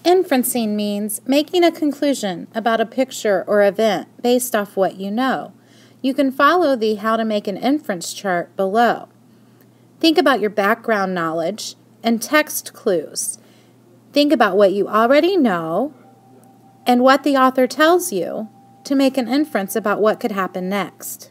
Inferencing means making a conclusion about a picture or event based off what you know. You can follow the How to Make an Inference chart below. Think about your background knowledge and text clues. Think about what you already know and what the author tells you to make an inference about what could happen next.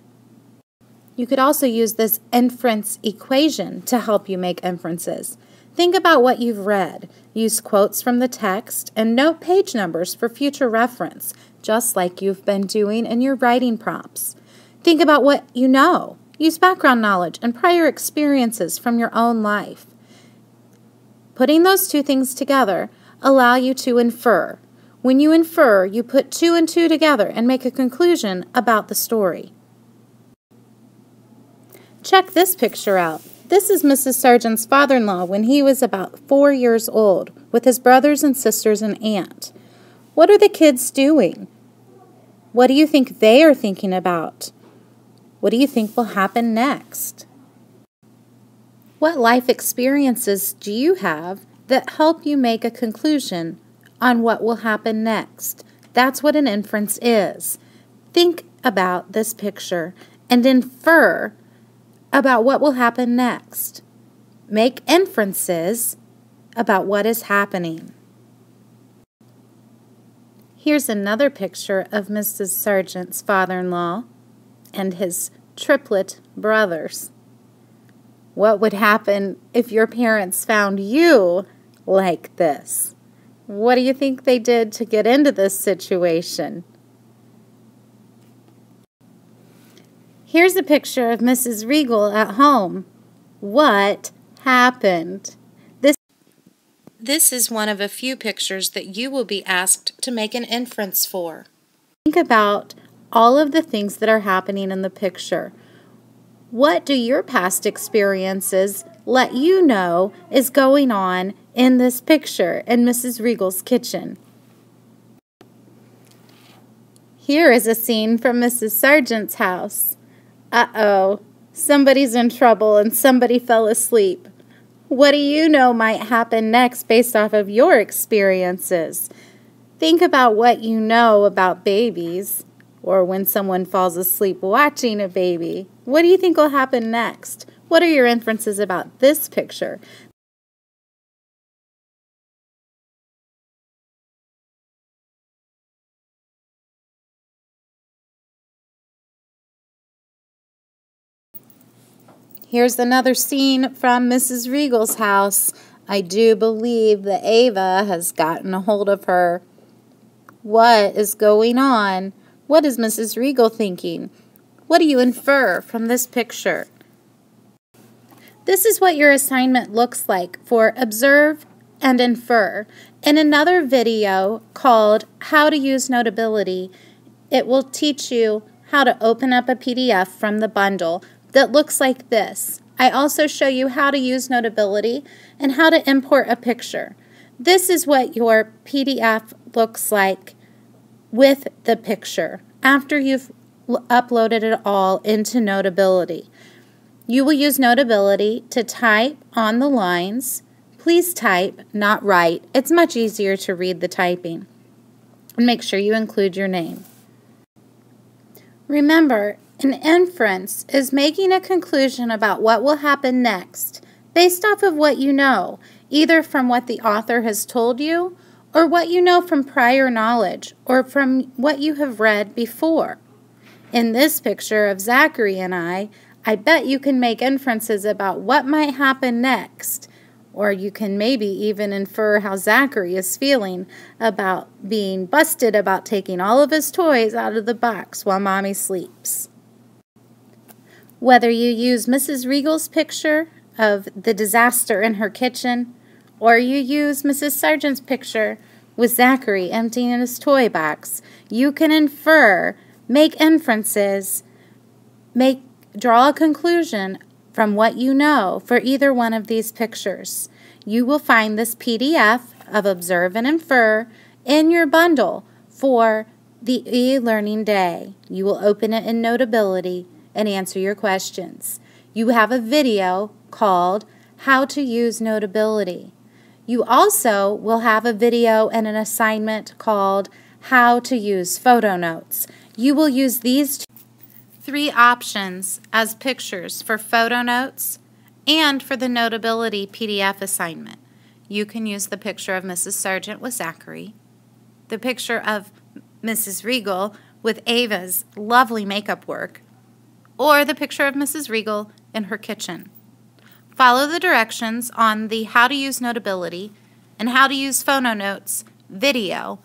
You could also use this inference equation to help you make inferences. Think about what you've read. Use quotes from the text and note page numbers for future reference, just like you've been doing in your writing prompts. Think about what you know. Use background knowledge and prior experiences from your own life. Putting those two things together allow you to infer. When you infer, you put two and two together and make a conclusion about the story. Check this picture out. This is Mrs. Sargent's father-in-law when he was about 4 years old with his brothers and sisters and aunt. What are the kids doing? What do you think they are thinking about? What do you think will happen next? What life experiences do you have that help you make a conclusion on what will happen next? That's what an inference is. Think about this picture and infer about what will happen next. Make inferences about what is happening. Here's another picture of Mrs. Sargent's father-in-law and his triplet brothers. What would happen if your parents found you like this? What do you think they did to get into this situation? Here's a picture of Mrs. Regal at home. What happened? This is one of a few pictures that you will be asked to make an inference for. Think about all of the things that are happening in the picture. What do your past experiences let you know is going on in this picture in Mrs. Regal's kitchen? Here is a scene from Mrs. Sargent's house. Uh-oh, somebody's in trouble and somebody fell asleep. What do you know might happen next based off of your experiences? Think about what you know about babies or when someone falls asleep watching a baby. What do you think will happen next? What are your inferences about this picture? Here's another scene from Mrs. Regal's house. I do believe that Ava has gotten a hold of her. What is going on? What is Mrs. Regal thinking? What do you infer from this picture? This is what your assignment looks like for Observe and Infer. In another video called How to Use Notability, it will teach you how to open up a PDF from the bundle that looks like this. I also show you how to use Notability and how to import a picture. This is what your PDF looks like with the picture after you've uploaded it all into Notability. You will use Notability to type on the lines. Please type, not write. It's much easier to read the typing. And make sure you include your name. Remember, an inference is making a conclusion about what will happen next based off of what you know, either from what the author has told you or what you know from prior knowledge or from what you have read before. In this picture of Zachary and I bet you can make inferences about what might happen next, or you can maybe even infer how Zachary is feeling about being busted about taking all of his toys out of the box while Mommy sleeps. Whether you use Mrs. Regal's picture of the disaster in her kitchen, or you use Mrs. Sargent's picture with Zachary emptying his toy box, you can infer, make inferences, draw a conclusion from what you know for either one of these pictures. You will find this PDF of Observe and Infer in your bundle for the e-learning day. You will open it in Notability and answer your questions. You have a video called How to Use Notability. You also will have a video and an assignment called How to Use Photo Notes. You will use these three options as pictures for photo notes and for the Notability PDF assignment. You can use the picture of Mrs. Sargent with Zachary, the picture of Mrs. Regal with Ava's lovely makeup work, or the picture of Mrs. Regal in her kitchen. Follow the directions on the How to Use Notability and How to Use Photo Notes video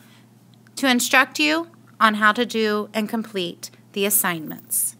to instruct you on how to do and complete the assignments.